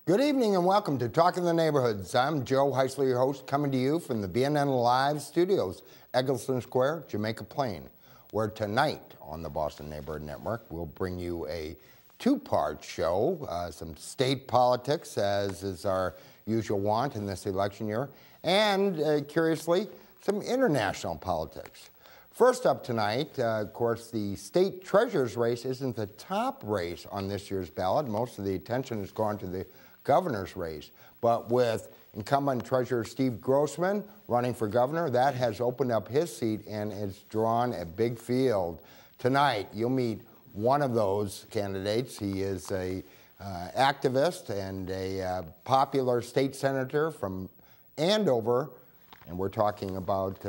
Good evening and welcome to Talking the Neighborhoods. I'm Joe Heisler, your host, coming to you from the BNN Live studios, Eggleston Square, Jamaica Plain, where tonight on the Boston Neighborhood Network, we'll bring you a two-part show, some state politics, as is our usual want in this election year, and curiously, some international politics. First up tonight, of course, the state treasurer's race isn't the top race on this year's ballot. Most of the attention has gone to the governor's race. But with incumbent treasurer Steve Grossman running for governor, that has opened up his seat and it's drawn a big field. Tonight, you'll meet one of those candidates. He is a activist and a popular state senator from Andover, and we're talking about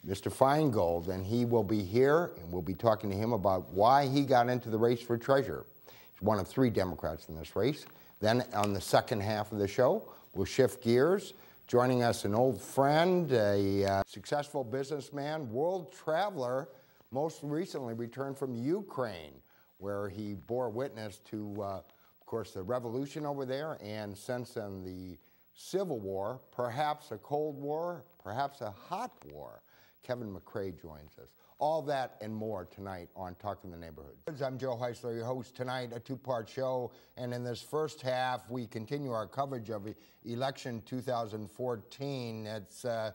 Mr. Finegold, and he will be here, and we'll be talking to him about why he got into the race for treasurer. He's one of three Democrats in this race. Then on the second half of the show, we'll shift gears. Joining us, an old friend, a successful businessman, world traveler, most recently returned from Ukraine, where he bore witness to, of course, the revolution over there, and since then the Civil War, perhaps a Cold War, perhaps a hot war. Kevin McCrea joins us. All that and more tonight on Talking the Neighborhoods. I'm Joe Heisler, your host. Tonight, a two-part show, and in this first half, we continue our coverage of election 2014. It's the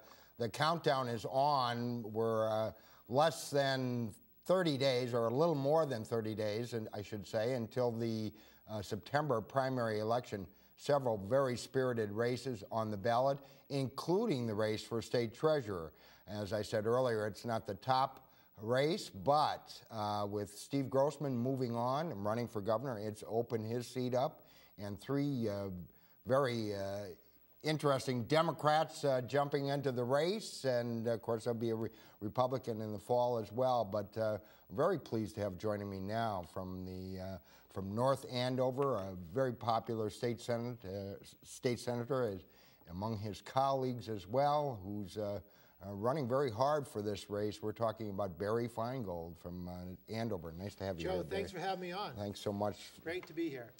countdown is on. We're less than 30 days, or a little more than 30 days, and I should say, until the September primary election. Several very spirited races on the ballot, including the race for state treasurer. As I said earlier, it's not the top race, but with Steve Grossman moving on and running for governor, it's opened his seat up, and three very interesting Democrats jumping into the race, and of course there'll be a Republican in the fall as well. But very pleased to have joining me now from North Andover, a very popular state senator, among his colleagues as well, who's running very hard for this race. We're talking about Barry Finegold from Andover. Nice to have you here. Joe, thanks for having me on. Thanks so much. Great to be here.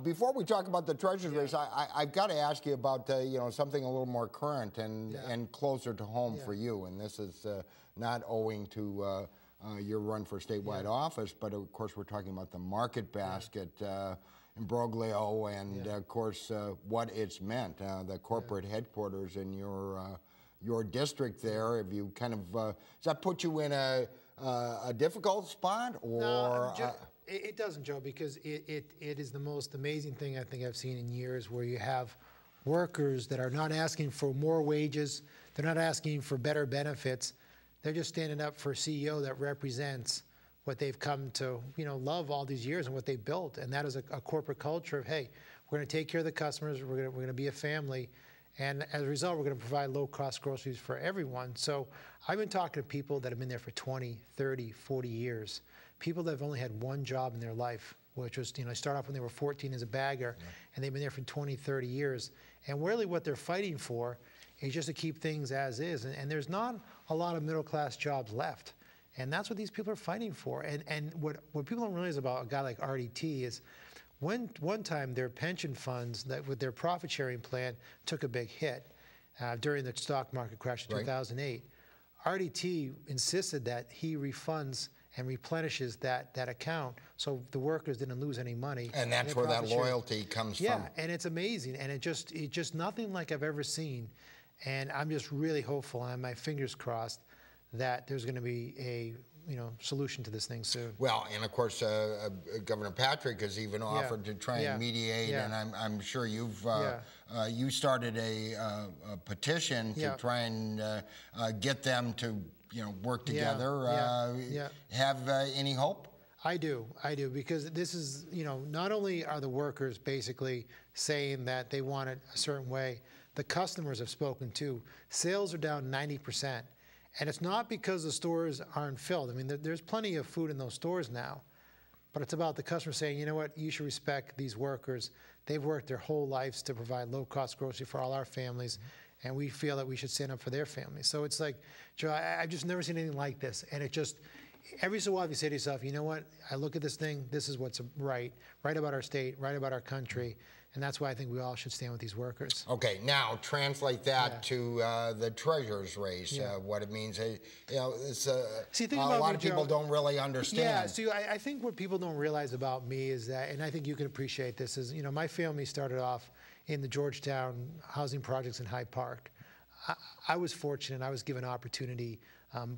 Before we talk about the treasurer's race, I've got to ask you about something a little more current and closer to home for you. And this is not owing to your run for statewide office, but of course we're talking about the market basket imbroglio and of course what it's meant, the corporate headquarters in your district there. Have you kind of, does that put you in a difficult spot, or? No, it doesn't, Joe, because it is the most amazing thing I think I've seen in years, where you have workers that are not asking for more wages, they're not asking for better benefits, they're just standing up for a CEO that represents what they've come to love all these years and what they built, and that is a corporate culture of, hey, we're going to take care of the customers, we're going to be a family. And as a result, we're going to provide low-cost groceries for everyone. So I've been talking to people that have been there for 20, 30, 40 years, people that have only had one job in their life, which was, start off when they were 14 as a bagger, and they've been there for 20, 30 years. And really what they're fighting for is just to keep things as is. And there's not a lot of middle-class jobs left. And that's what these people are fighting for. And what people don't realize about a guy like RDT is, one time their pension funds, that with their profit-sharing plan, took a big hit during the stock market crash in 2008. RDT insisted that he refunds and replenishes that account, so the workers didn't lose any money. And that's where that loyalty comes from. Yeah, and it's amazing, and it just nothing like I've ever seen. And I'm just really hopeful, and I have my fingers crossed, that there's going to be a solution to this thing soon. Well, and of course, Governor Patrick has even offered to try and mediate, and I'm sure you've you started a petition to try and get them to work together. Have any hope? I do, because this is, not only are the workers basically saying that they want it a certain way, the customers have spoken too. Sales are down 90%. And it's not because the stores aren't filled. I mean, there's plenty of food in those stores now. But it's about the customer saying, you know what, you should respect these workers. They've worked their whole lives to provide low-cost grocery for all our families, and we feel that we should stand up for their families. So it's like, Joe, I've just never seen anything like this. And every so often you say to yourself, you know what, I look at this thing, this is what's right about our state, right about our country, and that's why I think we all should stand with these workers. Okay, now translate that to the treasurer's race, what it means. You know, it's, See, a lot of people don't really understand. Yeah, see, I think what people don't realize about me is that, and I think you can appreciate this, is, you know, my family started off in the Georgetown housing projects in Hyde Park. I was fortunate. I was given opportunity.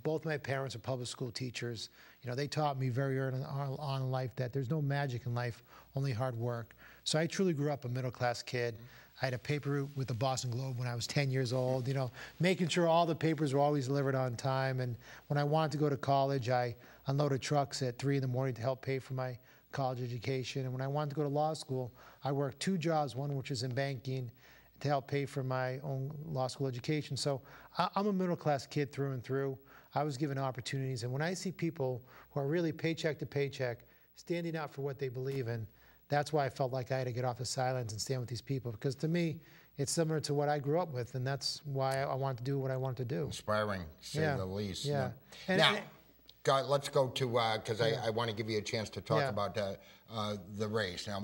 Both my parents are public school teachers. You know, they taught me very early on in life that there's no magic in life, only hard work. So I truly grew up a middle-class kid. I had a paper route with the Boston Globe when I was 10 years old, you know, making sure all the papers were always delivered on time. And when I wanted to go to college, I unloaded trucks at 3 in the morning to help pay for my college education. And when I wanted to go to law school, I worked 2 jobs, one which was in banking, to help pay for my own law school education. So I'm a middle-class kid through and through. I was given opportunities. And when I see people who are really paycheck to paycheck, standing up for what they believe in, that's why I felt like I had to get off the sidelines and stand with these people. Because to me, it's similar to what I grew up with, and that's why I wanted to do what I wanted to do. Inspiring, to say the least. Yeah. Now, let's go to, because I want to give you a chance to talk about the race. Now,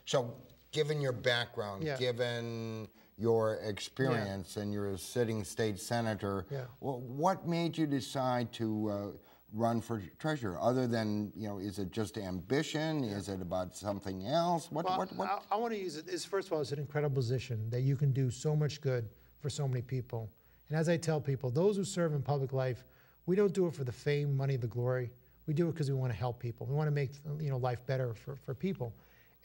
so given your background, given your experience, and you're a sitting state senator, what made you decide to run for treasurer? Other than, you know, is it just ambition? Is it about something else? What? I want to use it. First of all, it's an incredible position that you can do so much good for so many people. And as I tell people, those who serve in public life, we don't do it for the fame, money, the glory. We do it because we want to help people. We want to make, you know, life better for people.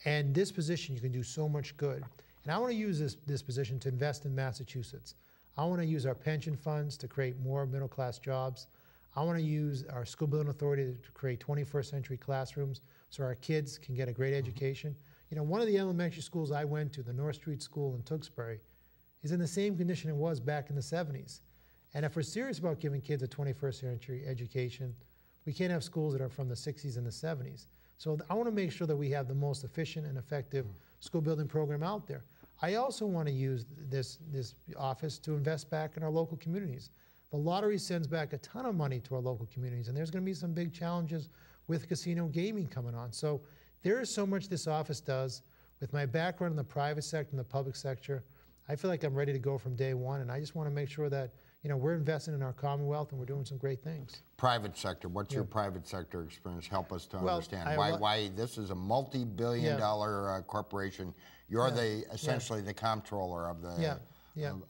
And this position, you can do so much good. And I want to use this position to invest in Massachusetts. I want to use our pension funds to create more middle-class jobs. I want to use our school building authority to create 21st century classrooms so our kids can get a great education. You know, one of the elementary schools I went to, the North Street School in Tewksbury, is in the same condition it was back in the 70s. And if we're serious about giving kids a 21st century education, we can't have schools that are from the 60s and the 70s. So I want to make sure that we have the most efficient and effective school building program out there. I also want to use this office to invest back in our local communities. The lottery sends back a ton of money to our local communities, and there's going to be some big challenges with casino gaming coming on. So there is so much this office does. With my background in the private sector and the public sector, I feel like I'm ready to go from day one, and I just want to make sure that, you know, we're investing in our Commonwealth and we're doing some great things. Private sector, what's your private sector experience? Help us to understand why this is a multi-billion-dollar corporation. You're essentially the comptroller of the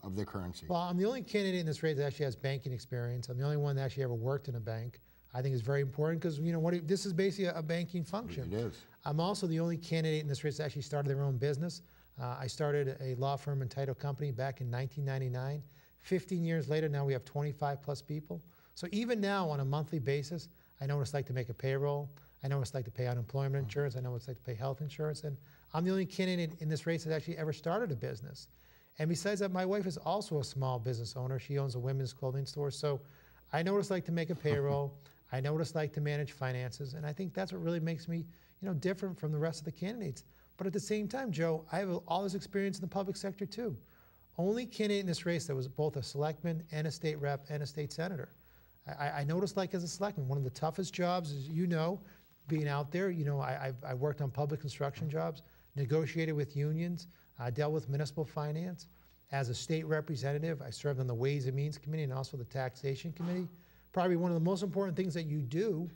of the currency. Well, I'm the only candidate in this race that actually has banking experience. I'm the only one that actually ever worked in a bank. I think it's very important because, you know, this is basically a banking function. It is. I'm also the only candidate in this race that actually started their own business. I started a law firm and title company back in 1999. 15 years later, now we have 25 plus people. So even now, on a monthly basis, I know what it's like to make a payroll. I know what it's like to pay unemployment insurance. I know what it's like to pay health insurance. And I'm the only candidate in this race that actually ever started a business. And besides that, my wife is also a small business owner. She owns a women's clothing store. So I know what it's like to make a payroll. I know what it's like to manage finances. And I think that's what really makes me, you know, different from the rest of the candidates. But at the same time, Joe, I have all this experience in the public sector too. Only candidate in this race that was both a selectman and a state rep and a state senator. I know what it's like as a selectman. One of the toughest jobs, as you know, being out there. You know, I worked on public construction jobs, negotiated with unions, dealt with municipal finance. As a state representative, I served on the Ways and Means Committee and also the Taxation Committee. Probably one of the most important things that you do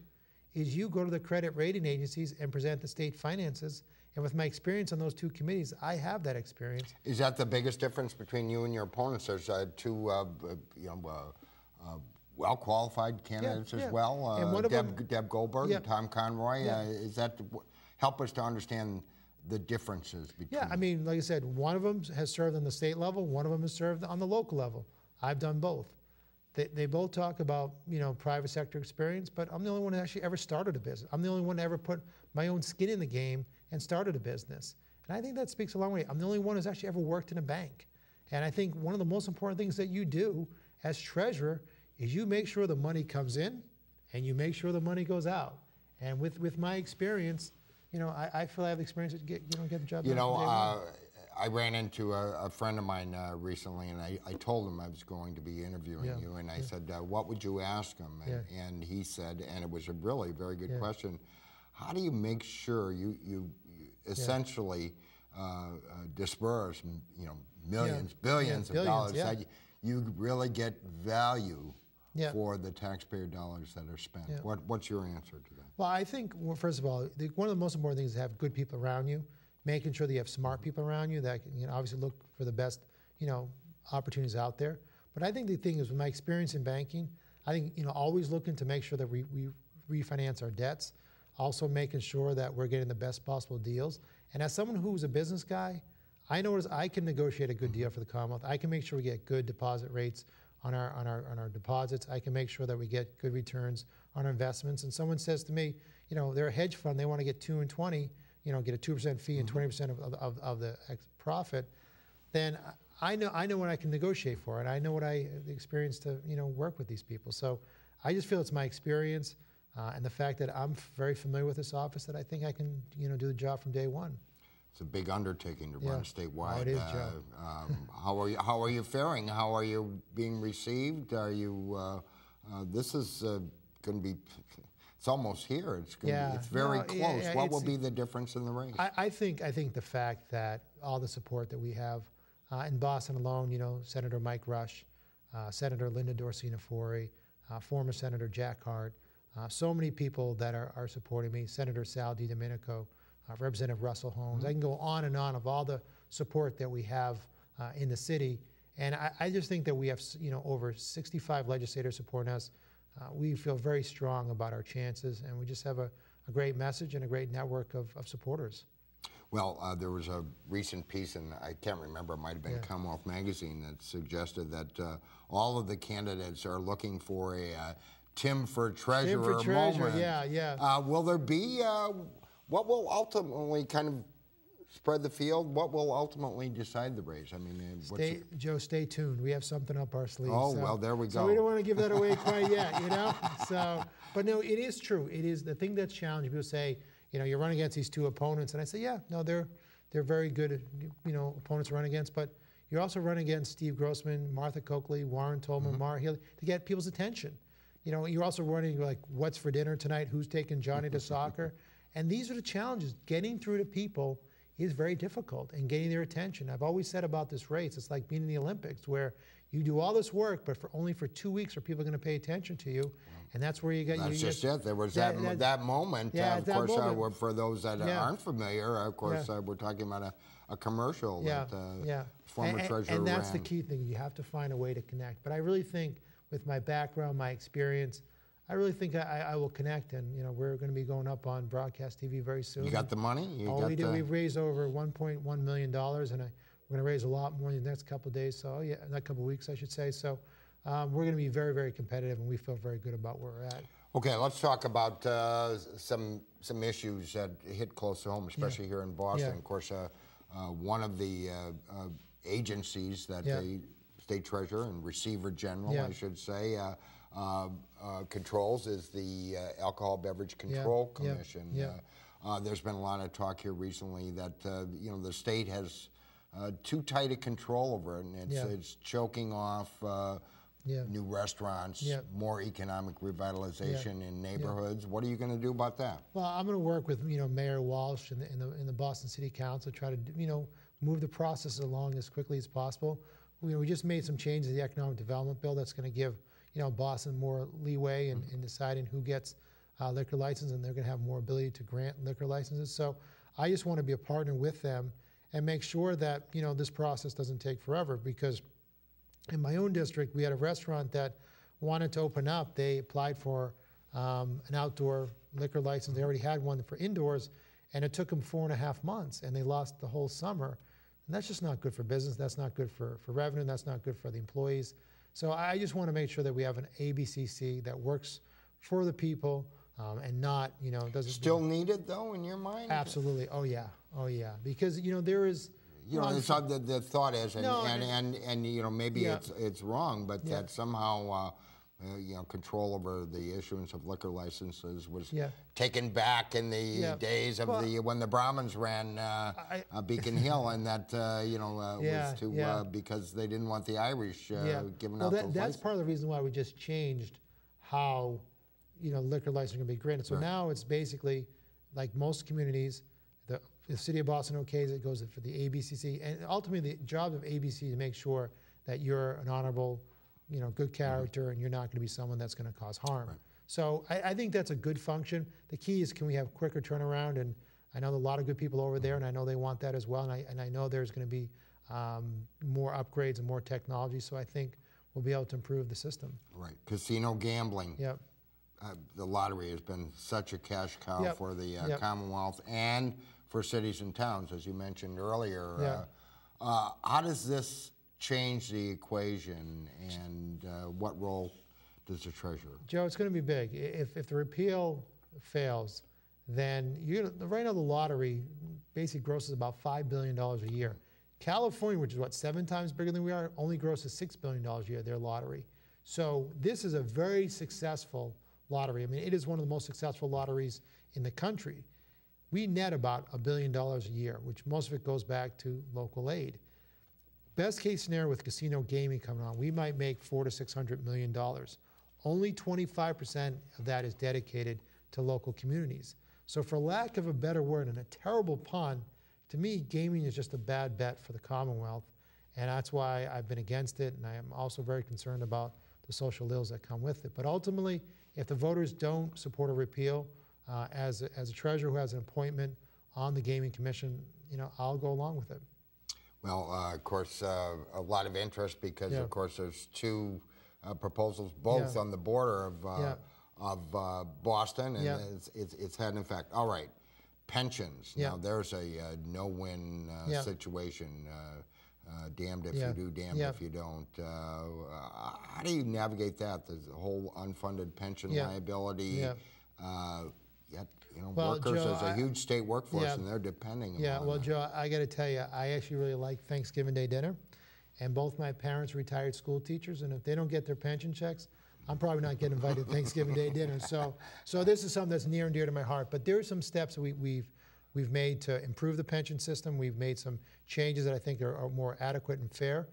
is you go to the credit rating agencies and present the state finances. And with my experience on those 2 committees, I have that experience. Is that the biggest difference between you and your opponents? There's 2 well-qualified candidates as well. And Deb Goldberg, and Tom Conroy. Is that help us to understand the differences between? Yeah, I mean, like I said, one of them has served on the state level. One of them has served on the local level. I've done both. They both talk about, you know, private sector experience, but I'm the only one that actually ever started a business. I'm the only one that ever put my own skin in the game and started a business. And I think that speaks a long way. I'm the only one who's actually ever worked in a bank. And I think one of the most important things that you do as treasurer is you make sure the money comes in and you make sure the money goes out. And with my experience, you know, I feel I have the experience to get the job done. You know, I ran into a friend of mine recently, and I told him I was going to be interviewing you, and I said, what would you ask him? And he said, and it was a really very good question, how do you make sure you essentially disperse, millions, billions of dollars, that you really get value for the taxpayer dollars that are spent? What's your answer to that? Well, I think, well, first of all, one of the most important things is to have good people around you, making sure that you have smart people around you that can obviously look for the best opportunities out there. But I think the thing is, with my experience in banking, I think always looking to make sure that we refinance our debts, also making sure that we're getting the best possible deals. And as someone who's a business guy, I know I can negotiate a good deal for the Commonwealth. I can make sure we get good deposit rates on our deposits. I can make sure that we get good returns on our investments. And someone says to me, they're a hedge fund, they want to get 2 and 20, get a 2% fee and 20% of the profit, then I know what I can negotiate for, and I know what I experience to work with these people. So I just feel it's my experience and the fact that I'm very familiar with this office that I think I can do the job from day one. It's a big undertaking to run statewide. Oh, it is, Joe. How are you faring? How are you being received? Are you? This is going to be. It's almost here. It's going to be. It's very close. What will be the difference in the race? I think the fact that all the support that we have in Boston alone, Senator Mike Rush, Senator Linda Dorsina-Forey, former Senator Jack Hart, so many people that are supporting me. Senator Sal DiDomenico. Representative Russell Holmes. I can go on and on of all the support that we have in the city, and I just think that we have over 65 legislators supporting us. We feel very strong about our chances, and we just have a great message and a great network of supporters. Well, there was a recent piece, and I can't remember, it might have been Commonwealth Magazine, that suggested that all of the candidates are looking for a Tim for Treasurer moment. Will there be? What will ultimately kind of spread the field? What will ultimately decide the race? I mean, Joe, stay tuned. We have something up our sleeve. Oh, well, there we go. So we don't want to give that away quite yet, So, but no, it is true. It is the thing that's challenging. People say, you're running against these two opponents, and I say, yeah, no, they're very good, opponents to run against. But you're also running against Steve Grossman, Martha Coakley, Warren Tolman, Mara Healy to get people's attention. You're also running like, what's for dinner tonight? Who's taking Johnny to soccer? And these are the challenges. Getting through to people is very difficult, and getting their attention. I've always said about this race, it's like being in the Olympics, where you do all this work, but only for 2 weeks are people going to pay attention to you, and that's where you get. That's just it. There was that moment. Of course, for those that aren't familiar, of course, we're talking about a commercial that former treasurer and that's ran. the key thing. You have to find a way to connect. But I really think, with my background, my experience, I really think I will connect, and we're going to be going up on broadcast TV very soon. You got the money? We've raised over $1.1 million, and we're going to raise a lot more in the next couple of days. So not couple of weeks, I should say. So we're going to be very, very competitive, and we feel very good about where we're at. Okay, let's talk about some issues that hit close to home, especially here in Boston. Of course, one of the agencies that the state treasurer and receiver general, I should say, controls is the Alcohol Beverage Control Commission. There's been a lot of talk here recently that the state has too tight a control over it, and it's choking off new restaurants, more economic revitalization in neighborhoods. What are you going to do about that? Well, I'm going to work with Mayor Walsh in the Boston City Council to try to move the process along as quickly as possible. We just made some changes to the economic development bill that's going to give Boston more leeway in deciding who gets liquor license, and they're going to have more ability to grant liquor licenses. So I just want to be a partner with them and make sure that this process doesn't take forever, because in my own district we had a restaurant that wanted to open up. They applied for an outdoor liquor license. They already had one for indoors, and it took them 4.5 months, and they lost the whole summer. And that's just not good for business. That's not good for revenue. That's not good for the employees. So I just want to make sure that we have an ABCC that works for the people and not, doesn't. Still needed, though, in your mind? Absolutely. Oh yeah. Because there is. It's the thought is, and maybe it's wrong, but that somehow control over the issuance of liquor licenses was taken back in the days of when the Brahmins ran Beacon Hill, and that was to because they didn't want the Irish giving out those licenses. That's part of the reason why we just changed how liquor license can be granted. So now it's basically like most communities. The city of Boston okays it, goes for the ABCC, and ultimately the job of ABC to make sure that you're an honorable, good character, and you're not going to be someone that's going to cause harm. Right. So I think that's a good function. The key is, can we have quicker turnaround? And I know a lot of good people over there, and I know they want that as well. And I know there's going to be more upgrades and more technology. So I think we'll be able to improve the system. Right. Casino gambling. Yep. The lottery has been such a cash cow for the Commonwealth and for cities and towns, as you mentioned earlier. How does this change the equation, and what role does the treasurer? Joe, it's going to be big. If the repeal fails, then right now the lottery basically grosses about $5 billion a year. California, which is what, 7 times bigger than we are, only grosses $6 billion a year, their lottery. So this is a very successful lottery. I mean, it is one of the most successful lotteries in the country. We net about $1 billion a year, which most of it goes back to local aid. Best case scenario with casino gaming coming on, we might make $400 to $600 million. Only 25% of that is dedicated to local communities. So for lack of a better word and a terrible pun, to me, gaming is just a bad bet for the Commonwealth. And that's why I've been against it. And I am also very concerned about the social ills that come with it. But ultimately, if the voters don't support a repeal, as a treasurer who has an appointment on the Gaming Commission, I'll go along with it. Well, of course, a lot of interest because, of course, there's 2 proposals, both on the border of Boston, and it's had an effect. All right, pensions. Now, there's a no-win situation. Damned if you do, damned if you don't. How do you navigate that? There's the whole unfunded pension liability. Yet, workers, there's a huge state workforce, and they're depending upon well, that. Joe, I got to tell you, I actually really like Thanksgiving Day dinner, and both my parents are retired school teachers, and if they don't get their pension checks, I'm probably not getting invited to Thanksgiving Day dinner. So this is something that's near and dear to my heart. But there are some steps that we've made to improve the pension system. We've made some changes that I think are more adequate and fair,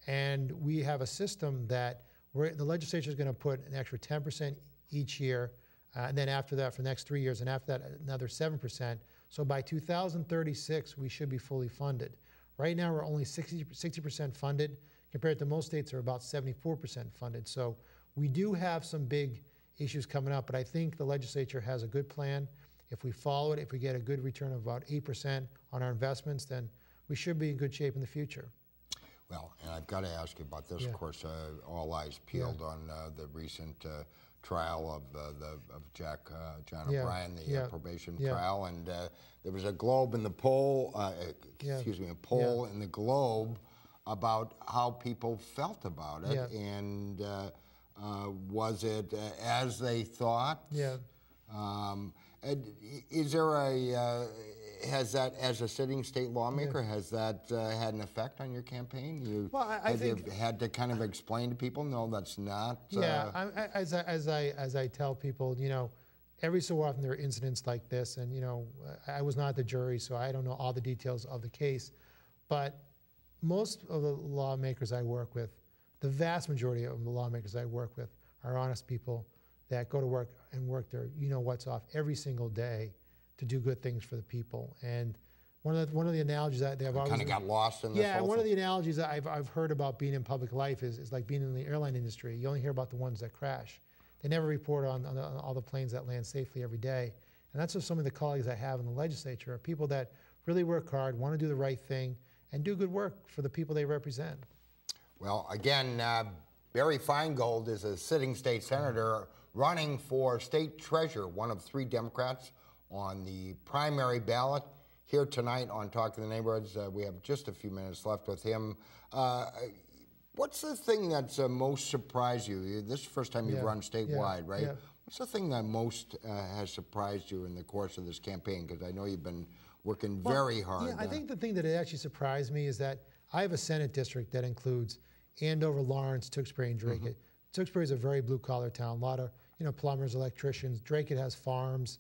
and we have a system that the legislature is going to put an extra 10% each year. And then after that, for the next 3 years, and after that, another 7%. So by 2036, we should be fully funded. Right now, we're only 60% funded, compared to most states are about 74% funded. So we do have some big issues coming up, but I think the legislature has a good plan. If we follow it, if we get a good return of about 8% on our investments, then we should be in good shape in the future. Well, and I've got to ask you about this. Of course, all eyes peeled on the recent trial of John O'Brien, the probation trial, and there was a Globe in the poll, a poll in the Globe about how people felt about it, and was it as they thought? Is there has that, as a sitting state lawmaker, has that had an effect on your campaign? I think you had to kind of explain to people, no, that's not. As I tell people, every so often there are incidents like this, and I was not the jury, so I don't know all the details of the case, but most of the lawmakers I work with, the vast majority of the lawmakers I work with, are honest people that go to work and work their what's off every single day to do good things for the people. And one of the analogies that I've always kind of got lost in this. Yeah, one of the analogies that I've heard about being in public life is like being in the airline industry. You only hear about the ones that crash. They never report on all the planes that land safely every day. And that's just some of the colleagues I have in the legislature, are people that really work hard, want to do the right thing, and do good work for the people they represent. Well, again, Barry Finegold is a sitting state senator running for state treasurer, one of 3 Democrats on the primary ballot. Here tonight on Talking the Neighborhoods, we have just a few minutes left with him. What's the thing that's most surprised you? This is the first time you've run statewide, right? What's the thing that most has surprised you in the course of this campaign? Because I know you've been working very hard. I think the thing that actually surprised me is that I have a Senate district that includes Andover, Lawrence, Tewksbury, and Drake. Tewksbury is a very blue-collar town. A lot of plumbers, electricians. Drake has farms.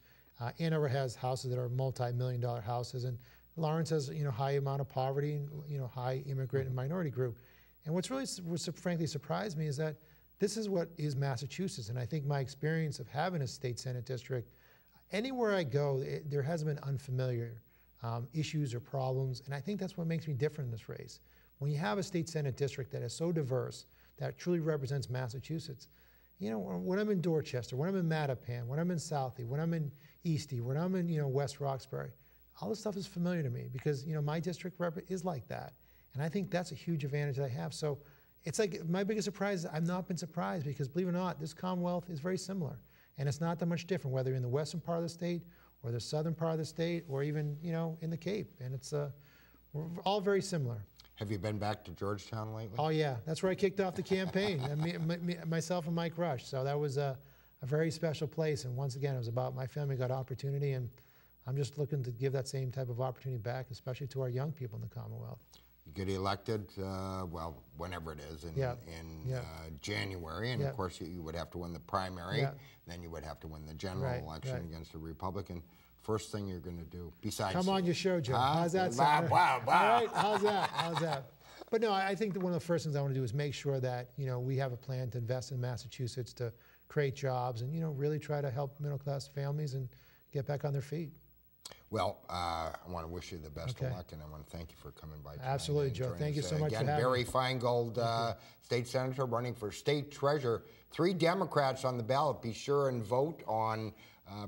Andover has houses that are multi-million-dollar houses, and Lawrence has high amount of poverty and high immigrant and minority group. And what's really frankly surprised me is that this is what is Massachusetts, and I think my experience of having a state Senate district, anywhere I go, there hasn't been unfamiliar issues or problems, and I think that's what makes me different in this race. When you have a state Senate district that is so diverse, that truly represents Massachusetts, when I'm in Dorchester, when I'm in Mattapan, when I'm in Southie, when I'm in Eastie, when I'm in West Roxbury, all this stuff is familiar to me because my district is like that, and I think that's a huge advantage that I have. So it's like my biggest surprise is I've not been surprised because, believe it or not, this Commonwealth is very similar, and it's not that much different whether you're in the western part of the state or the southern part of the state or even in the Cape, and it's we're all very similar. Have you been back to Georgetown lately? Oh yeah, that's where I kicked off the campaign, myself and Mike Rush. So that was a very special place, and once again, it was about my family got opportunity, and I'm just looking to give that same type of opportunity back, especially to our young people in the Commonwealth. You get elected, well, whenever it is, in January, and of course you would have to win the primary, then you would have to win the general election against a Republican. First thing you're going to do, besides... Come on your show, Joe. How's that sound? Wow. All right, how's that? But no, I think that one of the first things I want to do is make sure that, we have a plan to invest in Massachusetts to create jobs and, really try to help middle-class families and get back on their feet. Well, I want to wish you the best of luck, and I want to thank you for coming by tonight. Absolutely, Joe. Thank you so much for having me. Barry Finegold, state senator, running for state treasurer. 3 Democrats on the ballot. Be sure and vote on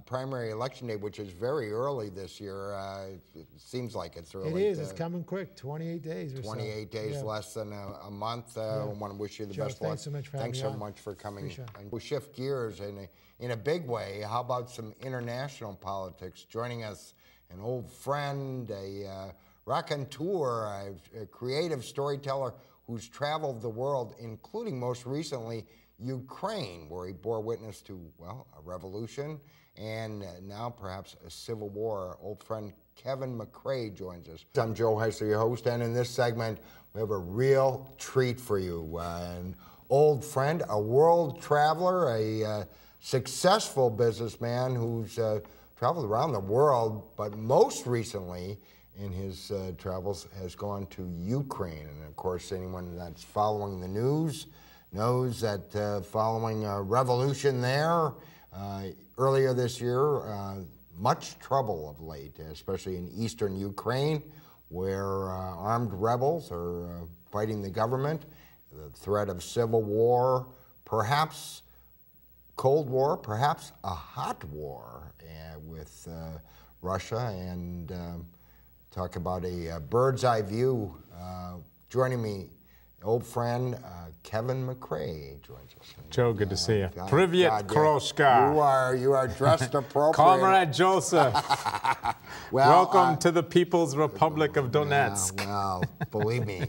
primary election day, which is very early this year. It seems like it's early. It is. It's coming quick. 28 days or so. 28 days, less than a month. I want to wish you the best of luck. Thanks so much for having me on. Thanks so much for coming. And we'll shift gears in a big way. How about some international politics? Joining us, an old friend, a raconteur, a creative storyteller who's traveled the world, including most recently Ukraine, where he bore witness to, well, a revolution and now perhaps a civil war. Our old friend Kevin McCrea joins us. I'm Joe Heisler, your host, and in this segment we have a real treat for you. An old friend, a world traveler, a successful businessman who's traveled around the world, but most recently in his travels has gone to Ukraine. And of course, anyone that's following the news knows that following a revolution there earlier this year, much trouble of late, especially in eastern Ukraine, where armed rebels are fighting the government, the threat of civil war, perhaps Cold War, perhaps a hot war with Russia, and talk about a bird's eye view. Joining me, old friend Kevin McCrea joins us. Joe, good to see you. Privyet, Kroshka. You are dressed appropriate. Comrade Joseph. Welcome to the People's Republic of Donetsk. Well, believe me.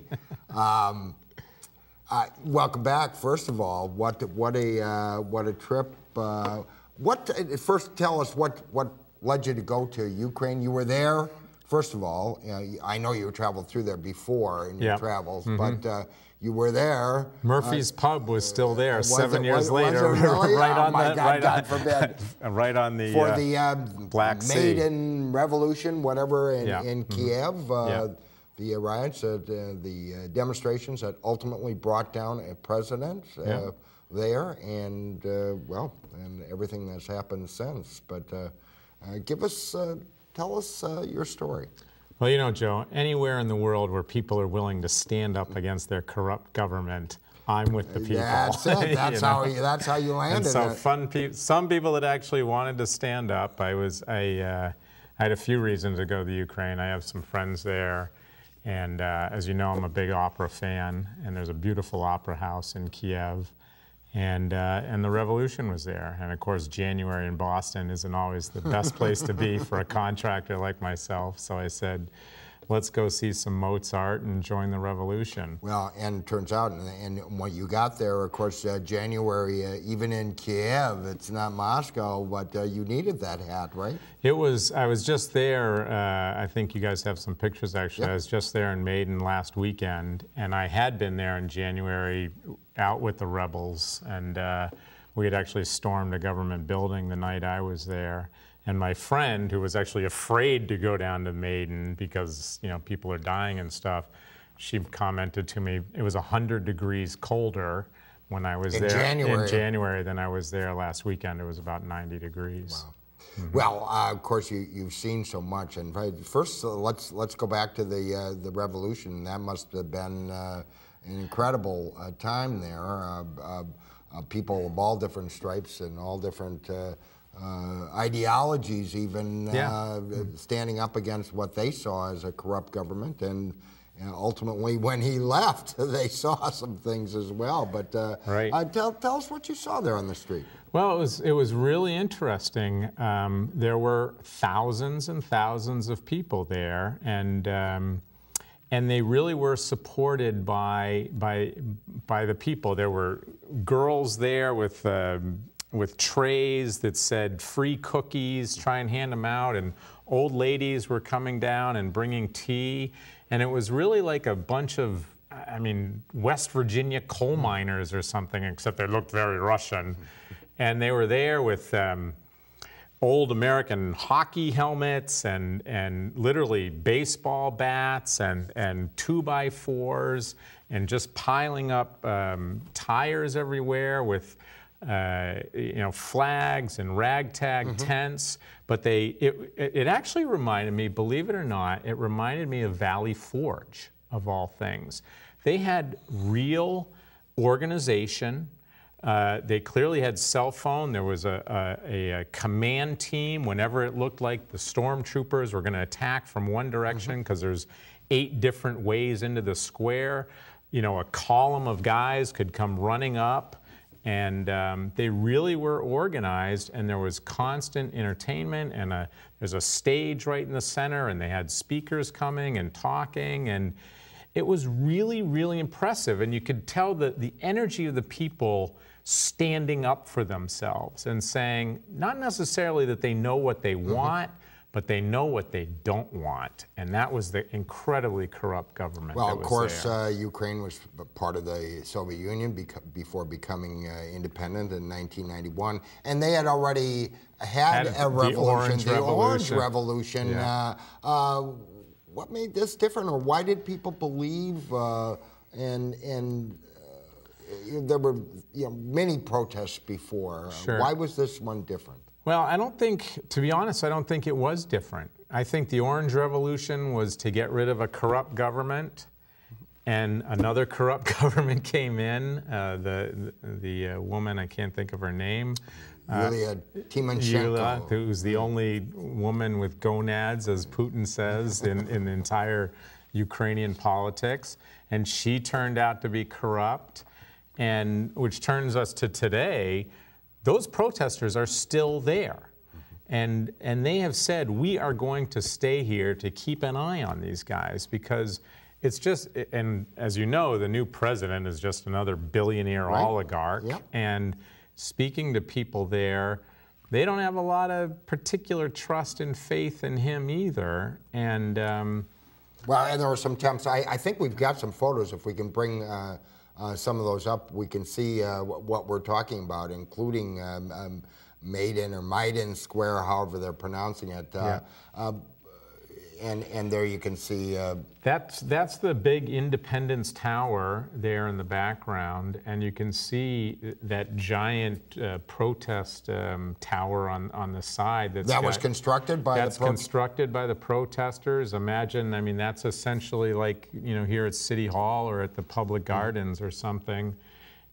Welcome back. First of all, what a trip. First, tell us what led you to go to Ukraine. You were there. First of all, I know you traveled through there before in your travels, but you were there. Murphy's Pub was still there 7 years later, really? right on the God forbid. Right on the for the Black Sea. Maiden Revolution, whatever, in Kiev. The riots, the demonstrations that ultimately brought down a president there, and and everything that's happened since. But tell us your story. Well, Joe, anywhere in the world where people are willing to stand up against their corrupt government, I'm with the people. That's it. That's how you landed. And so some people that actually wanted to stand up. I had a few reasons to go to Ukraine. I have some friends there. And as you know, I'm a big opera fan, and there's a beautiful opera house in Kiev, and the revolution was there. And of course, January in Boston isn't always the best place to be for a contractor like myself. So I said, let's go see some Mozart and join the revolution. Well, and it turns out, and when you got there, of course, January, even in Kiev, it's not Moscow, but you needed that hat, right? I was just there, I think you guys have some pictures actually. I was just there in Maiden last weekend, and I had been there in January out with the rebels, and we had actually stormed a government building the night I was there. And my friend, who was actually afraid to go down to Maiden because, you know, people are dying and stuff, she commented to me, it was 100 degrees colder when I was there in January than I was there last weekend. It was about 90 degrees. Wow. Well, of course, you've seen so much. And first, let's go back to the revolution. That must have been an incredible time there. People of all different stripes and all different ideologies, even standing up against what they saw as a corrupt government. And ultimately, when he left, they saw some things as well. But tell us what you saw there on the street. Well, it was really interesting. There were thousands and thousands of people there, and they really were supported by the people. There were girls there with trays that said free cookies, try and hand them out, and old ladies were coming down and bringing tea. And it was really like a bunch of, I mean, West Virginia coal miners or something, except they looked very Russian. And they were there with old American hockey helmets and literally baseball bats and 2x4s and just piling up tires everywhere with you know, flags and ragtag tents. But it actually reminded me, believe it or not, it reminded me of Valley Forge, of all things. They had real organization. They clearly had cell phone. There was a command team whenever it looked like the stormtroopers were going to attack from one direction, because there's 8 different ways into the square. You know, a column of guys could come running up, and they really were organized, and there was constant entertainment, and there's a stage right in the center, and they had speakers coming and talking, and it was really, really impressive. And you could tell that the energy of the people standing up for themselves and saying, not necessarily that they know what they want, but they know what they don't want. And that was the incredibly corrupt government. Well, of course, Ukraine was part of the Soviet Union before becoming independent in 1991. And they had already had a revolution, the Orange Revolution. Yeah. What made this different, or why did people believe? There were many protests before. Sure. Why was this one different? Well, I don't think, to be honest, I don't think it was different. I think the Orange Revolution was to get rid of a corrupt government, and another corrupt government came in. The woman, I can't think of her name. Yulia Tymoshenko. Who's the only woman with gonads, as Putin says, in the entire Ukrainian politics. And she turned out to be corrupt, and which turns us to today. Those protesters are still there. And they have said, we are going to stay here to keep an eye on these guys, because it's just, and as you know, the new president is just another billionaire oligarch. Yep. And speaking to people there, they don't have a lot of particular trust and faith in him either. And well, and there were some attempts. I think we've got some photos. If we can bring some of those up, we can see what we're talking about, including Maiden Square, however they're pronouncing it. And there you can see... That's the big Independence Tower there in the background, and you can see that giant protest tower on the side. That was constructed by the protesters. Imagine, I mean, that's essentially like, you know, here at City Hall or at the Public Gardens or something.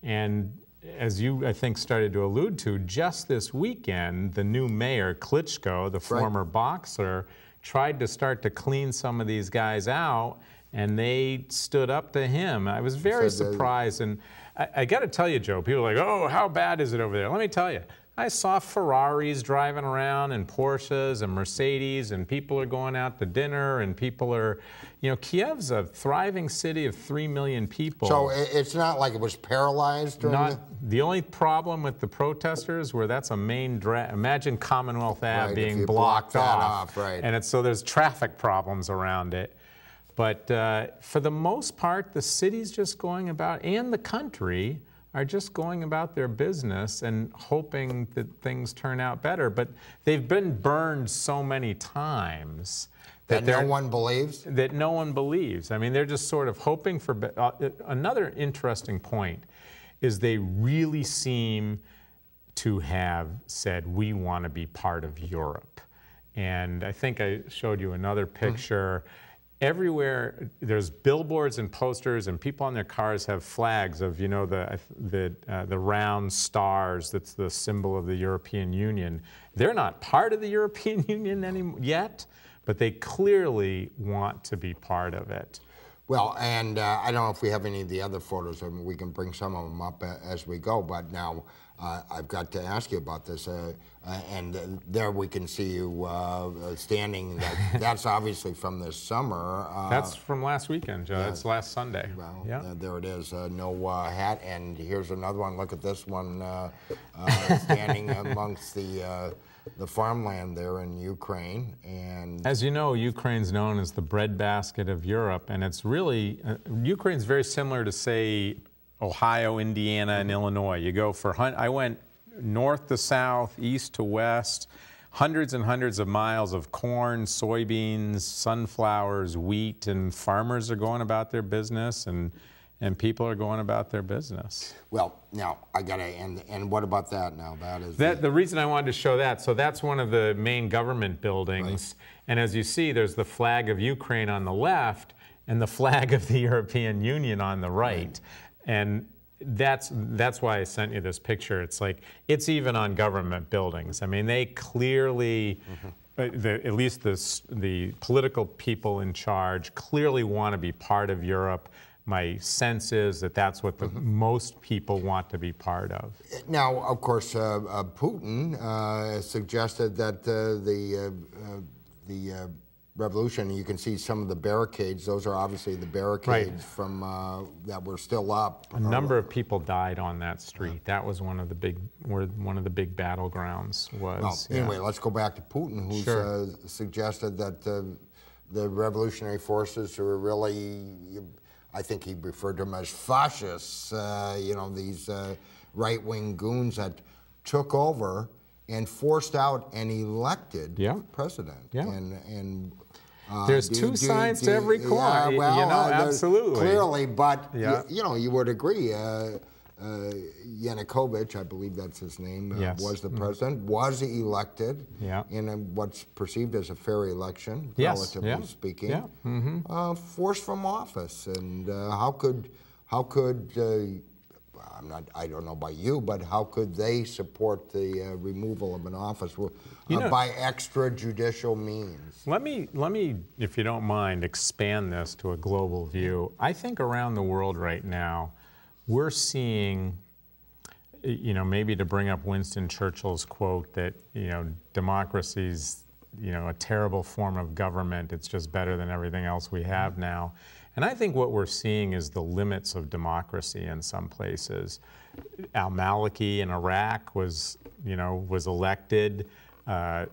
And as you, I think, started to allude to, just this weekend, the new mayor, Klitschko, the former boxer, tried to start to clean some of these guys out, and they stood up to him. I was very surprised, and I got to tell you, Joe, people are like, oh, how bad is it over there? Let me tell you, I saw Ferraris driving around and Porsches and Mercedes, and people are going out to dinner, and people are, you know, Kiev's a thriving city of 3 million people. So it's not like it was paralyzed? The only problem with the protesters were that's a main drag. Imagine Commonwealth Ave being blocked off. And so there's traffic problems around it. But for the most part, the city's just going about, and the country, are just going about their business and hoping that things turn out better. But they've been burned so many times that no one believes? That no one believes. I mean, they're just sort of hoping for... another interesting point is they really seem to have said, we want to be part of Europe. And I think I showed you another picture. Everywhere, there's billboards and posters, and people on their cars have flags of, you know, the round stars that's the symbol of the European Union. They're not part of the European Union yet, but they clearly want to be part of it. Well, and I don't know if we have any of the other photos. I mean, we can bring some of them up as we go, but now I've got to ask you about this. And there we can see you standing. That's obviously from this summer. That's from last weekend, Joe. Yeah. That's last Sunday. Well, yeah. There it is. No hat. And here's another one. Look at this one standing amongst the farmland there in Ukraine. And as you know, Ukraine's known as the breadbasket of Europe, and it's really, Ukraine's very similar to, say, Ohio, Indiana, and Illinois. You go for, I went north to south, east to west, hundreds and hundreds of miles of corn, soybeans, sunflowers, wheat, and farmers are going about their business, and people are going about their business. Well, now, I gotta, and what about that now? That is the reason I wanted to show that, so that's one of the main government buildings, right. And as you see, there's the flag of Ukraine on the left, and the flag of the European Union on the right. And that's why I sent you this picture. It's like, it's even on government buildings. I mean, they clearly, at least the political people in charge clearly want to be part of Europe. My sense is that that's what the most people want to be part of. Now, of course, Putin suggested that the revolution, you can see some of the barricades. Those are obviously the barricades from that were still up. A number of people died on that street. That was one of the big, where one of the big battlegrounds was. Well, anyway, let's go back to Putin, who's suggested that the revolutionary forces were really, I think he referred to them as fascists. You know, these right-wing goons that took over and forced out an elected president. Yeah. And there's two sides to every coin. Well, you know, absolutely. Clearly, but you know, you would agree. Yanukovych, I believe that's his name, was the president, was elected in what's perceived as a fair election, relatively speaking, forced from office. And how could I don't know about you, but how could they support the removal of an office by extrajudicial means? Let me, if you don't mind, expand this to a global view. I think around the world right now, we're seeing, you know, maybe to bring up Winston Churchill's quote that, you know, democracy's, you know, a terrible form of government. It's just better than everything else we have now. And I think what we're seeing is the limits of democracy in some places. Al-Maliki in Iraq was, you know, was elected. Thaksin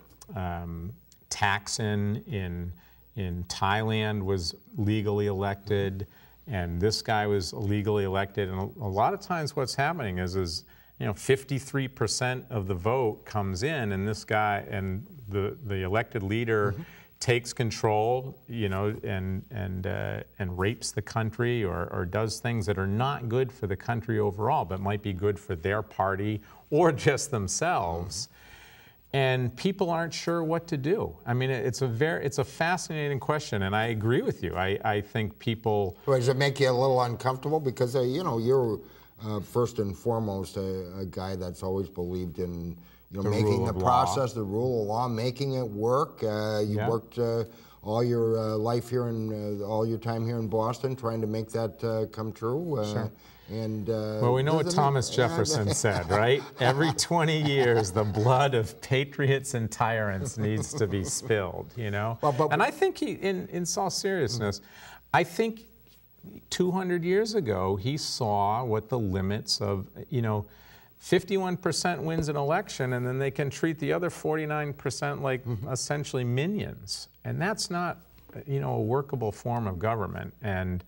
in Thailand was legally elected, and this guy was legally elected. And a lot of times, what's happening is you know, 53% of the vote comes in, and this guy and the elected leader takes control, you know, and rapes the country or does things that are not good for the country overall, but might be good for their party or just themselves. And people aren't sure what to do. I mean, it's a fascinating question, and I agree with you. I think people. Well, does it make you a little uncomfortable because you know, you're first and foremost a guy that's always believed in, you know, making the process, the rule of law, making it work. You worked all your life here and all your time here in Boston, trying to make that come true. Sure. And well, we know what Thomas Jefferson said, right? Every 20 years, the blood of patriots and tyrants needs to be spilled. You know, and I think in all seriousness, I think 200 years ago he saw what the limits of, you know. 51% wins an election, and then they can treat the other 49% like essentially minions, and that's not, you know, a workable form of government. And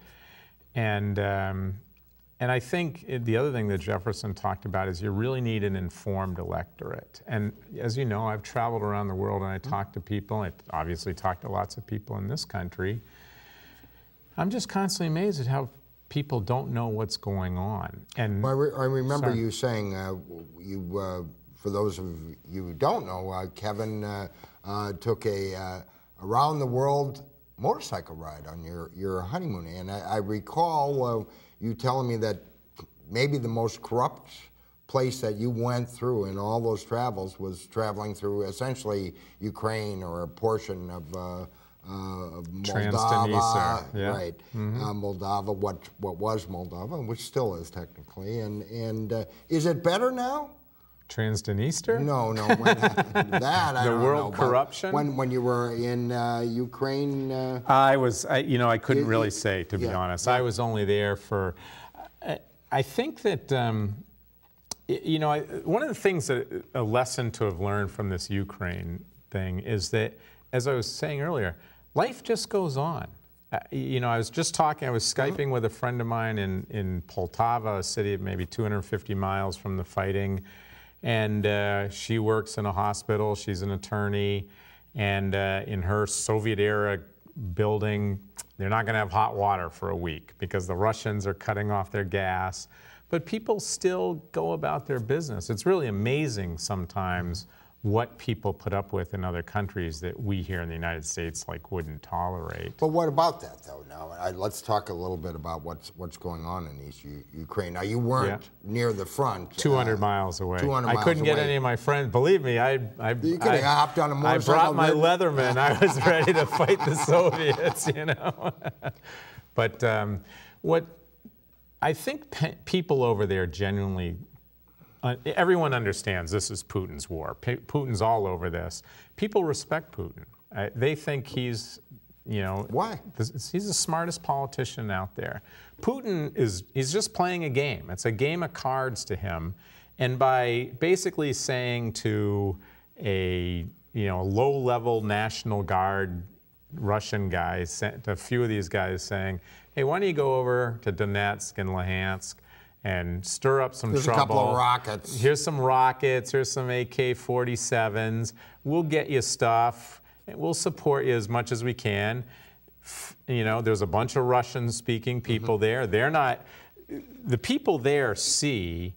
And I think the other thing that Jefferson talked about is you really need an informed electorate. And as you know, I've traveled around the world and I talk to people. I obviously talk to lots of people in this country. I'm just constantly amazed at how people don't know what's going on. And I remember you saying, for those of you who don't know, Kevin took a around the world motorcycle ride on your honeymoon. And I recall you telling me that maybe the most corrupt place that you went through in all those travels was traveling through essentially Ukraine or a portion of Moldova, yeah. right? Moldova, what was Moldova, which still is technically, and is it better now? Transdniester? No, that I don't world know, corruption. When you were in Ukraine, I couldn't really say, to be honest. I was only there for. I think that one of the things that a lesson to have learned from this Ukraine thing is that, as I was saying earlier, life just goes on. I was just talking. I was Skyping with a friend of mine in Poltava, a city of maybe 250 miles from the fighting. And she works in a hospital. She's an attorney. And in her Soviet-era building, they're not going to have hot water for a week because the Russians are cutting off their gas. But people still go about their business. It's really amazing sometimes what people put up with in other countries that we here in the United States wouldn't tolerate. But what about that, though? Now, let's talk a little bit about what's going on in East Ukraine. Now, you weren't near the front. 200 miles away. 200 miles I couldn't get away. any of my friends. Believe me, You could have hopped on a motorcycle. I brought my Leatherman. I was ready to fight the Soviets, But what I think people over there genuinely. Everyone understands this is Putin's war. Putin's all over this. People respect Putin. They think he's, Why? He's the smartest politician out there. Putin he's just playing a game. It's a game of cards to him. And by basically saying to a low-level National Guard Russian guy, a few of these guys saying, hey, why don't you go over to Donetsk and Luhansk and stir up some trouble. There's a couple of rockets. Here's some rockets, here's some AK-47s. We'll get you stuff, and we'll support you as much as we can. There's a bunch of Russian-speaking people there. They're not, the people there see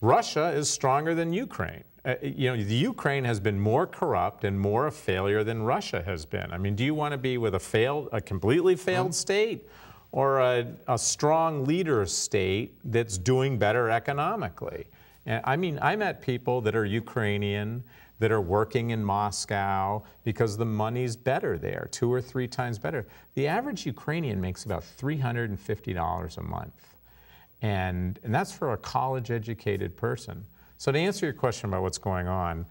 Russia is stronger than Ukraine. The Ukraine has been more corrupt and more a failure than Russia has been. I mean, do you want to be with a completely failed state? Or a strong leader state that's doing better economically? And I met people that are Ukrainian, that are working in Moscow because the money's better there, 2 or 3 times better. The average Ukrainian makes about $350 a month. And that's for a college-educated person. So to answer your question about what's going on,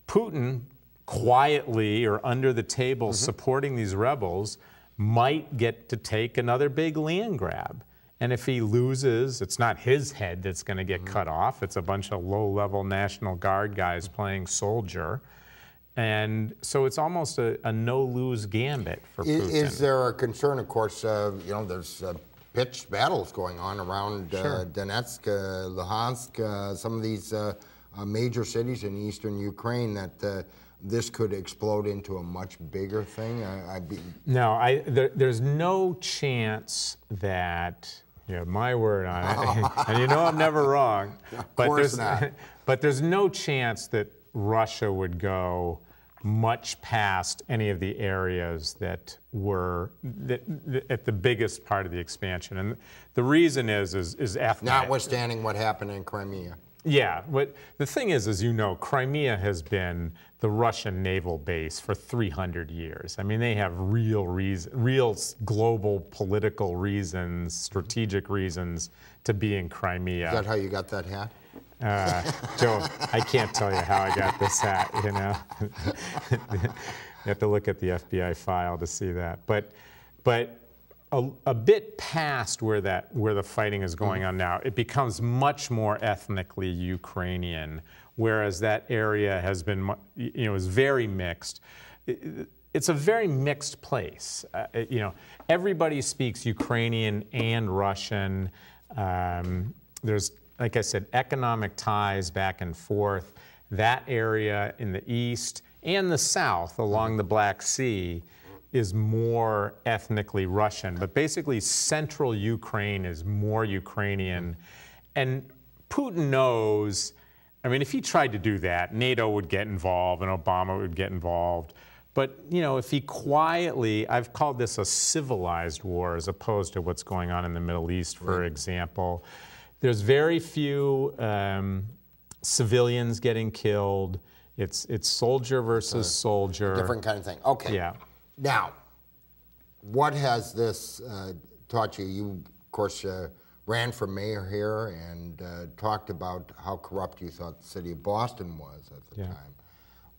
Putin quietly or under the table supporting these rebels might get to take another big land grab. And if he loses, it's not his head that's going to get cut off. It's a bunch of low-level National Guard guys playing soldier. And so it's almost a no-lose gambit for Putin. Is there a concern, of course, there's pitched battles going on around Donetsk, Luhansk, some of these major cities in eastern Ukraine that this could explode into a much bigger thing? No, there's no chance that, my word on it, and I'm never wrong. Of course not. But there's no chance that Russia would go much past any of the areas that were at the biggest part of the expansion. And the reason is ethnic. Notwithstanding what happened in Crimea. Yeah, but the thing is, as you know, Crimea has been the Russian naval base for 300 years. I mean, they have real global political reasons, strategic reasons to be in Crimea. Is that how you got that hat? Joe, I can't tell you how I got this hat, You have to look at the FBI file to see that. But a bit past where the fighting is going on now, it becomes much more ethnically Ukrainian, whereas that area has been, is very mixed. It's a very mixed place. Everybody speaks Ukrainian and Russian. There's, like I said, economic ties back and forth. That area in the east and the south along the Black Sea is more ethnically Russian, but basically central Ukraine is more Ukrainian. And Putin knows, I mean, if he tried to do that, NATO would get involved and Obama would get involved. But, you know, if he quietly, I've called this a civilized war as opposed to what's going on in the Middle East, for example. There's very few civilians getting killed. It's soldier versus soldier. Different kind of thing. Okay. Yeah. Now, what has this taught you? You, of course, ran for mayor here and talked about how corrupt you thought the city of Boston was at the time.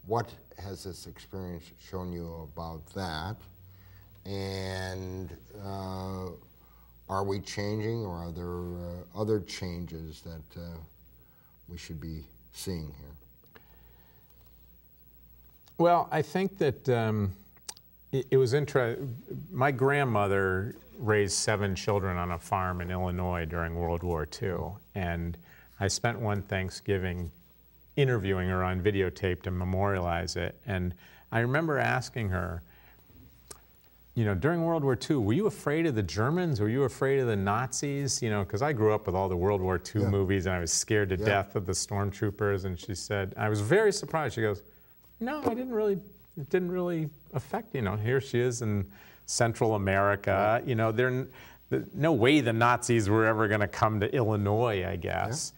What has this experience shown you about that? And are we changing, or are there other changes that we should be seeing here? Well, I think that it was interesting. My grandmother raised 7 children on a farm in Illinois during World War II, and I spent one Thanksgiving interviewing her on videotape to memorialize it. And I remember asking her, you know, during World War II, were you afraid of the Germans? Were you afraid of the Nazis? You know, because I grew up with all the World War II movies, and I was scared to death of the stormtroopers. And she said, I was very surprised. She goes, no, it didn't really affect, you know, here she is in Central America. You know, no way the Nazis were ever going to come to Illinois, I guess.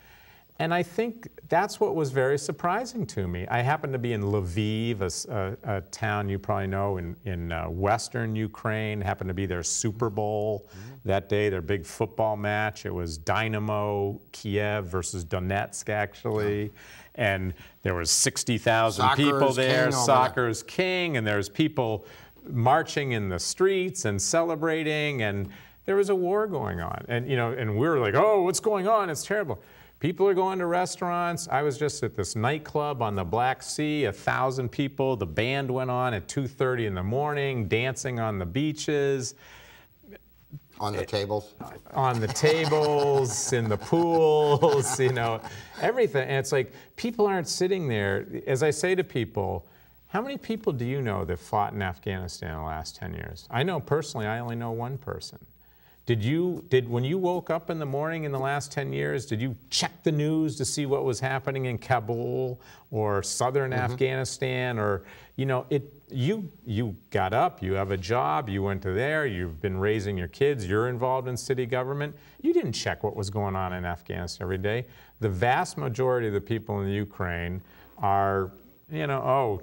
And I think that's what was very surprising to me. I happened to be in Lviv, a town you probably know in western Ukraine. Happened to be their Super Bowl that day, their big football match. It was Dynamo Kiev versus Donetsk, actually. And there was 60,000 people there. Soccer's king, and there's people marching in the streets and celebrating, and there was a war going on. And you know, and we were like, oh, what's going on? It's terrible. People are going to restaurants. I was just at this nightclub on the Black Sea, 1,000 people. The band went on at 2:30 in the morning, dancing on the beaches. On the tables? On the tables, in the pools, you know, everything. And it's like, people aren't sitting there. As I say to people, how many people do you know that fought in Afghanistan in the last 10 years? I know personally, I only know one person. When you woke up in the morning in the last 10 years, did you check the news to see what was happening in Kabul or southern Afghanistan? Or, you know, you got up, you have a job, you went to there, you've been raising your kids, you're involved in city government. You didn't check what was going on in Afghanistan every day. The vast majority of the people in the Ukraine are, you know, oh,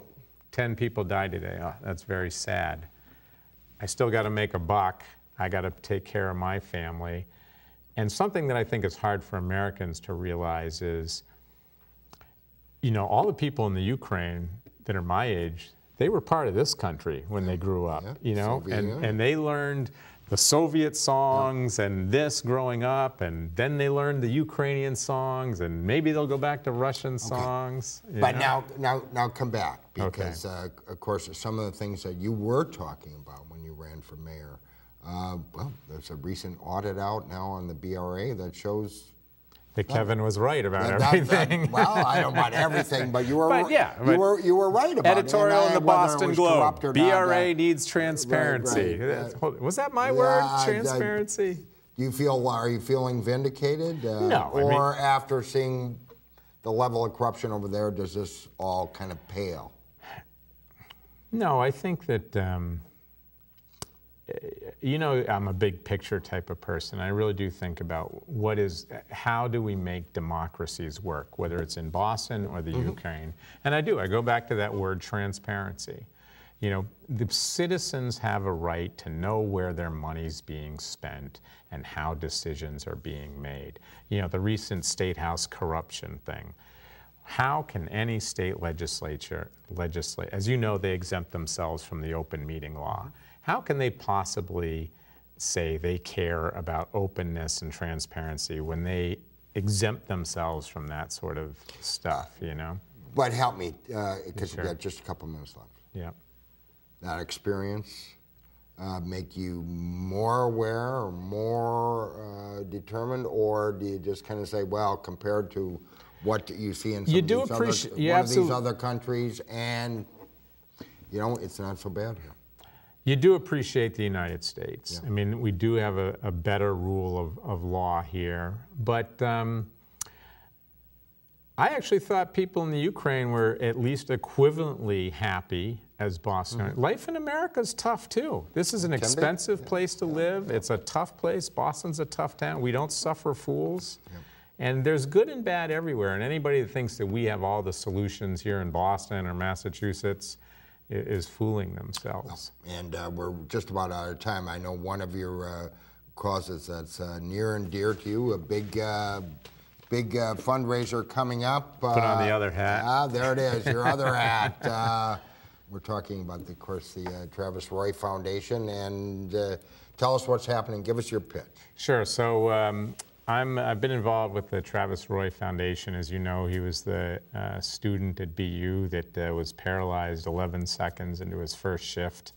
10 people died today. Oh, that's very sad. I still got to make a buck. I got to take care of my family. And something that I think is hard for Americans to realize is, you know, all the people in the Ukraine that are my age, they were part of this country when they grew up, you know, and they learned the Soviet songs and this growing up, and then they learned the Ukrainian songs, and maybe they'll go back to Russian songs. But now come back, because of course some of the things that you were talking about when you ran for mayor, well, there's a recent audit out now on the BRA that shows that Kevin was right about everything. Well, I don't want everything, but you were you were right about editorial in the Boston Globe. BRA needs transparency. Was that my word? Transparency. Do you feel? Are you feeling vindicated? No. Or after seeing the level of corruption over there, does this all kind of pale? No, I think that. You know, I'm a big picture type of person. I really do think about how do we make democracies work, whether it's in Boston or the Ukraine. And I go back to that word transparency. You know, the citizens have a right to know where their money's being spent and how decisions are being made. You know, the recent State House corruption thing. How can any state legislature legislate? As you know, they exempt themselves from the open meeting law. How can they possibly say they care about openness and transparency when they exempt themselves from that sort of stuff, you know? But help me, because we've got just a couple minutes left. Yeah. That experience, make you more aware or more determined, or do you just kind of say, well, compared to what you see in some of these other countries, and you know, it's not so bad here? You do appreciate the United States. Yeah. I mean, we do have a better rule of law here, but I actually thought people in the Ukraine were at least equivalently happy as Boston. Mm-hmm. Life in America is tough too. This is an expensive place to live. It's a tough place. Boston's a tough town. We don't suffer fools. Yep. And there's good and bad everywhere. And anybody that thinks that we have all the solutions here in Boston or Massachusetts is fooling themselves. And we're just about out of time. I know one of your causes that's near and dear to you, a big fundraiser coming up. Put on the other hat. There it is, your other hat. We're talking about, of course, the Travis Roy Foundation. And tell us what's happening. Give us your pitch. Sure. So I've been involved with the Travis Roy Foundation. As you know, he was the student at BU that was paralyzed 11 seconds into his first shift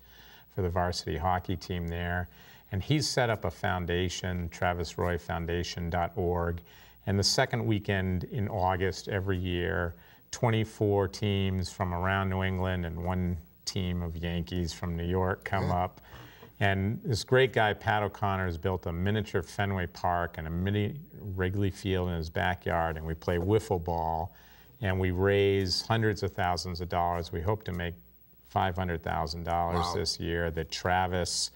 for the varsity hockey team there. And he's set up a foundation, travisroyfoundation.org. And the second weekend in August every year, 24 teams from around New England and one team of Yankees from New York come up. And this great guy, Pat O'Connor, has built a miniature Fenway Park and a mini Wrigley Field in his backyard, and we play wiffle ball, and we raise hundreds of thousands of dollars. We hope to make $500,000 this year. That Travis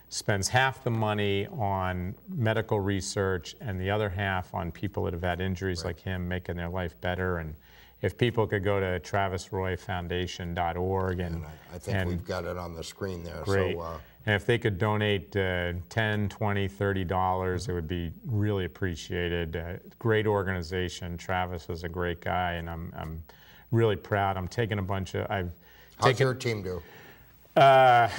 spends half the money on medical research and the other half on people that have had injuries like him, making their life better. And if people could go to travisroyfoundation.org and I think we've got it on the screen there. Great. So, and if they could donate $10, $20, $30, it would be really appreciated. Great organization. Travis is a great guy, and I'm really proud. I'm taking a bunch of. How's your team do? I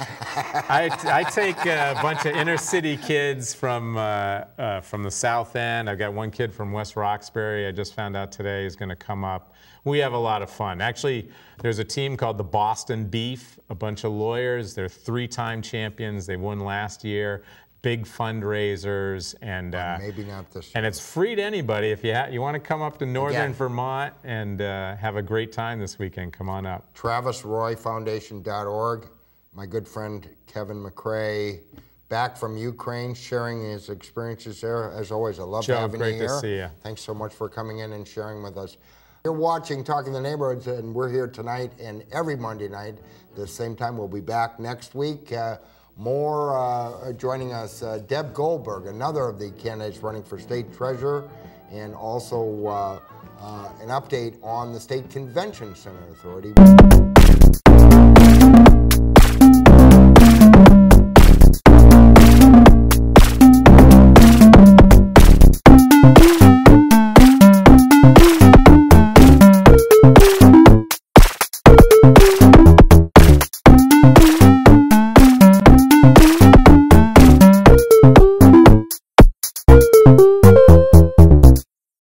take a bunch of inner city kids from the South End. I've got one kid from West Roxbury. I just found out today is going to come up. We have a lot of fun. Actually, there's a team called the Boston Beef, a bunch of lawyers. They're 3-time champions. They won last year. Big fundraisers, and maybe not this year. And it's free to anybody. If you want to come up to Northern Vermont and have a great time this weekend, come on up. TravisRoyFoundation.org. My good friend Kevin McCrea, back from Ukraine, sharing his experiences there. As always, I love having you here. Great to see you. Thanks so much for coming in and sharing with us. You're watching Talking the Neighborhoods, and we're here tonight and every Monday night at the same time. We'll be back next week. Joining us, Deb Goldberg, another of the candidates running for state treasurer, and also an update on the State Convention Center Authority.